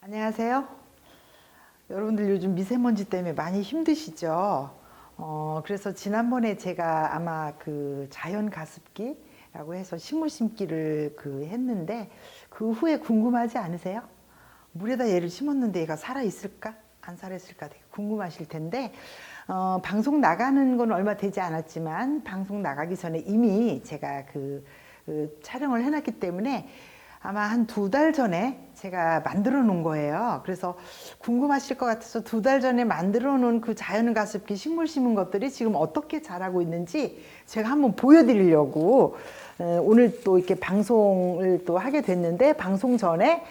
안녕하세요. 여러분들 요즘 미세먼지 때문에 많이 힘드시죠? 그래서 지난번에 제가 아마 그 자연 가습기라고 해서 식물 심기를 했는데 그 후에 궁금하지 않으세요? 물에다 얘를 심었는데 얘가 살아 있을까? 안 살아 있을까? 되게 궁금하실 텐데 방송 나가는 건 얼마 되지 않았지만 방송 나가기 전에 이미 제가 그 촬영을 해놨기 때문에 아마 한 2달 전에 제가 만들어 놓은 거예요. 그래서 궁금하실 것 같아서 2달 전에 만들어 놓은 그 자연 가습기 식물 심은 것들이 지금 어떻게 자라고 있는지 제가 한번 보여드리려고 오늘 또 이렇게 방송을 또 하게 됐는데, 방송 전에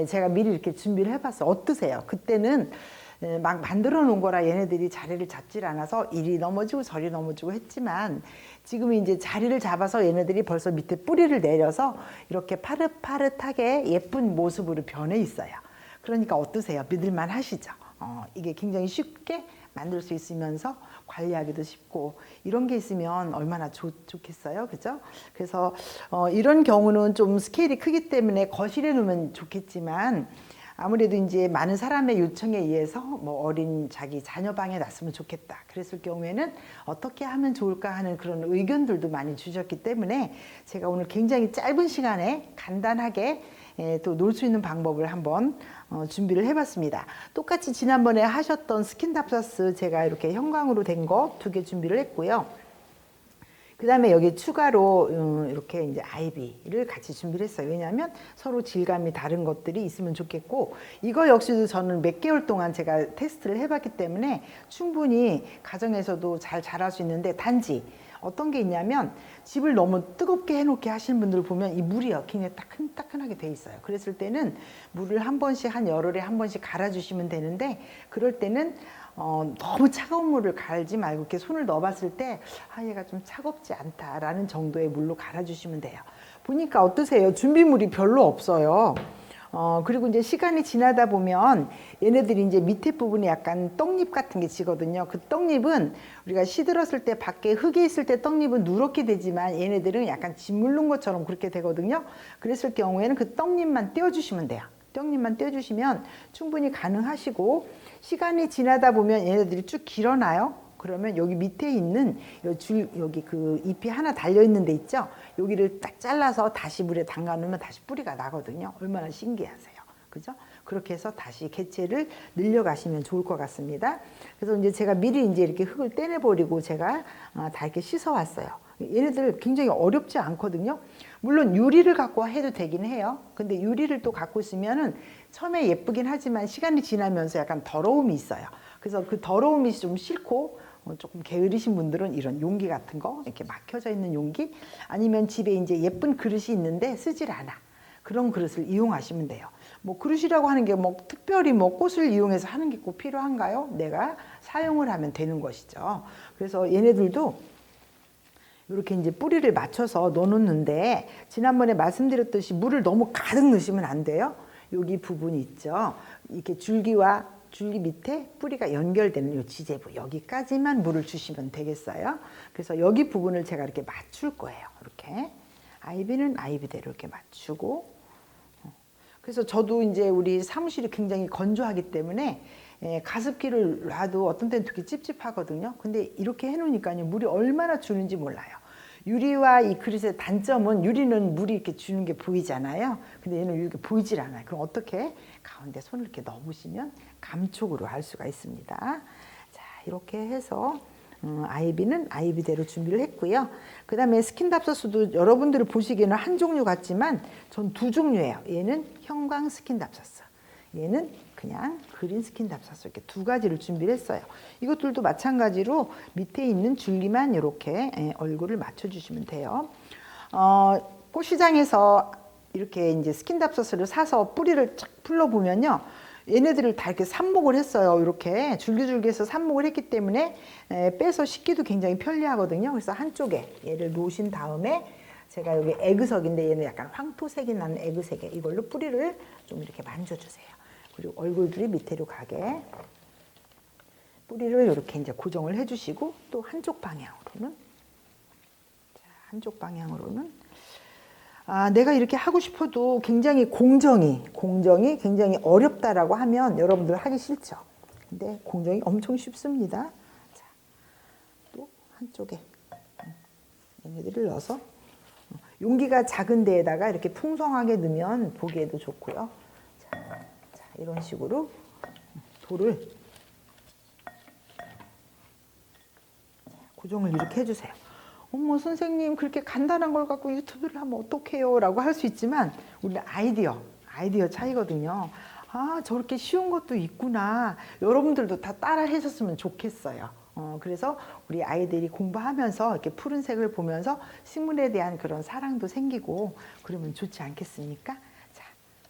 제가 미리 이렇게 준비를 해봤어요. 어떠세요? 그때는 막 만들어 놓은 거라 얘네들이 자리를 잡질 않아서 이리 넘어지고 저리 넘어지고 했지만, 지금은 이제 자리를 잡아서 얘네들이 벌써 밑에 뿌리를 내려서 이렇게 파릇파릇하게 예쁜 모습으로 변해 있어요. 그러니까 어떠세요? 믿을만 하시죠? 이게 굉장히 쉽게 만들 수 있으면서 관리하기도 쉽고, 이런 게 있으면 얼마나 좋겠어요, 그죠? 그래서 이런 경우는 좀 스케일이 크기 때문에 거실에 놓으면 좋겠지만, 아무래도 이제 많은 사람의 요청에 의해서 뭐 어린 자기 자녀 방에 놨으면 좋겠다 그랬을 경우에는 어떻게 하면 좋을까 하는 그런 의견들도 많이 주셨기 때문에, 제가 오늘 굉장히 짧은 시간에 간단하게 또 놀 수 있는 방법을 한번 준비를 해봤습니다. 똑같이 지난번에 하셨던 스킨답사스 제가 이렇게 형광으로 된 거 2개 준비를 했고요. 그 다음에 여기 추가로 이렇게 이제 아이비를 같이 준비를 했어요. 왜냐하면 서로 질감이 다른 것들이 있으면 좋겠고, 이거 역시도 저는 몇 개월 동안 제가 테스트를 해봤기 때문에 충분히 가정에서도 잘 자랄 수 있는데, 단지 어떤 게 있냐면 집을 너무 뜨겁게 해놓게 하시는 분들 보면 이 물이요 굉장히 따끈따끈하게 돼 있어요. 그랬을 때는 물을 한 번씩 한 열흘에 한 번씩 갈아주시면 되는데, 그럴 때는 너무 차가운 물을 갈지 말고 이렇게 손을 넣어봤을 때 얘가 좀 차갑지 않다라는 정도의 물로 갈아주시면 돼요. 보니까 어떠세요? 준비물이 별로 없어요. 그리고 이제 시간이 지나다 보면 얘네들이 이제 밑에 부분이 약간 떡잎 같은 게 지거든요. 그 떡잎은 우리가 시들었을 때 밖에 흙이 있을 때 떡잎은 누렇게 되지만 얘네들은 약간 짓물른 것처럼 그렇게 되거든요. 그랬을 경우에는 그 떡잎만 떼어주시면 돼요. 떡잎만 떼어주시면 충분히 가능하시고, 시간이 지나다 보면 얘네들이 쭉 길어나요. 그러면 여기 밑에 있는 여기 그 잎이 하나 달려 있는 데 있죠. 여기를 딱 잘라서 다시 물에 담가 놓으면 다시 뿌리가 나거든요. 얼마나 신기하세요. 그죠? 그렇게 해서 다시 개체를 늘려가시면 좋을 것 같습니다. 그래서 이제 제가 미리 이제 이렇게 흙을 떼내버리고 제가 다 이렇게 씻어 왔어요. 얘네들 굉장히 어렵지 않거든요. 물론 유리를 갖고 해도 되긴 해요. 근데 유리를 또 갖고 있으면은 처음에 예쁘긴 하지만 시간이 지나면서 약간 더러움이 있어요. 그래서 그 더러움이 좀 싫고, 조금 게으르신 분들은 이런 용기 같은 거, 이렇게 막혀져 있는 용기, 아니면 집에 이제 예쁜 그릇이 있는데 쓰질 않아, 그런 그릇을 이용하시면 돼요. 뭐 그릇이라고 하는 게 뭐 특별히 뭐 꽃을 이용해서 하는 게 꼭 필요한가요? 내가 사용을 하면 되는 것이죠. 그래서 얘네들도 이렇게 이제 뿌리를 맞춰서 넣어놓는데, 지난번에 말씀드렸듯이 물을 너무 가득 넣으시면 안 돼요. 여기 부분이 있죠. 이렇게 줄기 밑에 뿌리가 연결되는 이 지제부, 여기까지만 물을 주시면 되겠어요. 그래서 여기 부분을 제가 이렇게 맞출 거예요. 이렇게 아이비는 아이비대로 이렇게 맞추고, 그래서 저도 이제 우리 사무실이 굉장히 건조하기 때문에 가습기를 놔도 어떤 때는 되게 찝찝하거든요. 근데 이렇게 해놓으니까요 물이 얼마나 주는지 몰라요. 유리와 이 그릇의 단점은, 유리는 물이 이렇게 주는 게 보이잖아요. 근데 얘는 이렇게 보이질 않아요. 그럼 어떻게? 가운데 손을 이렇게 넣으시면 감촉으로 할 수가 있습니다. 자, 이렇게 해서 아이비는 아이비대로 준비를 했고요. 그 다음에 스킨답사스도 여러분들이 보시기에는 한 종류 같지만 전 2종류예요. 얘는 형광 스킨답사스, 얘는 그냥 그린 스킨답사스, 이렇게 2가지를 준비를 했어요. 이것들도 마찬가지로 밑에 있는 줄기만 이렇게 얼굴을 맞춰주시면 돼요. 꽃시장에서 이렇게 이제 스킨답사스를 사서 뿌리를 쫙 풀러보면요, 얘네들을 다 이렇게 삽목을 했어요. 이렇게 줄기줄기해서 삽목을 했기 때문에 빼서 씻기도 굉장히 편리하거든요. 그래서 한쪽에 얘를 놓으신 다음에, 제가 여기 에그석인데 얘는 약간 황토색이 나는 에그색에 이걸로 뿌리를 좀 이렇게 만져주세요. 그리고 얼굴들이 밑으로 가게 뿌리를 이렇게 이제 고정을 해주시고, 또 한쪽 방향으로는 내가 이렇게 하고 싶어도 굉장히 공정이 굉장히 어렵다라고 하면 여러분들 하기 싫죠. 근데 공정이 엄청 쉽습니다. 자, 또 한쪽에 얘네들을 넣어서 용기가 작은 데에다가 이렇게 풍성하게 넣으면 보기에도 좋고요. 자, 이런 식으로 돌을 고정을 이렇게 해주세요. 어머 선생님 그렇게 간단한 걸 갖고 유튜브를 하면 어떡해요 라고 할 수 있지만 우리 아이디어 차이거든요. 저렇게 쉬운 것도 있구나. 여러분들도 다 따라 하셨으면 좋겠어요. 그래서 우리 아이들이 공부하면서 이렇게 푸른색을 보면서 식물에 대한 그런 사랑도 생기고 그러면 좋지 않겠습니까? 자,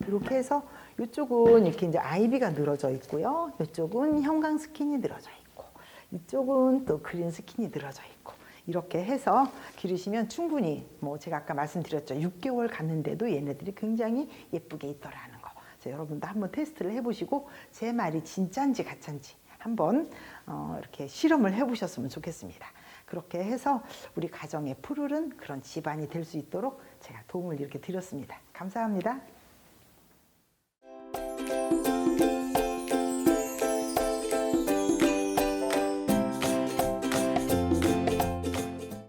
이렇게 해서 이쪽은 이렇게 이제 아이비가 늘어져 있고요. 이쪽은 형광 스킨이 늘어져 있고 이쪽은 또 그린 스킨이 늘어져 있고 이렇게 해서 기르시면 충분히 뭐 제가 아까 말씀드렸죠. 6개월 갔는데도 얘네들이 굉장히 예쁘게 있더라는 거. 그래서 여러분도 한번 테스트를 해보시고 제 말이 진짠지 가짠지 한번 이렇게 실험을 해보셨으면 좋겠습니다. 그렇게 해서 우리 가정의 푸르른 그런 집안이 될 수 있도록 제가 도움을 이렇게 드렸습니다. 감사합니다.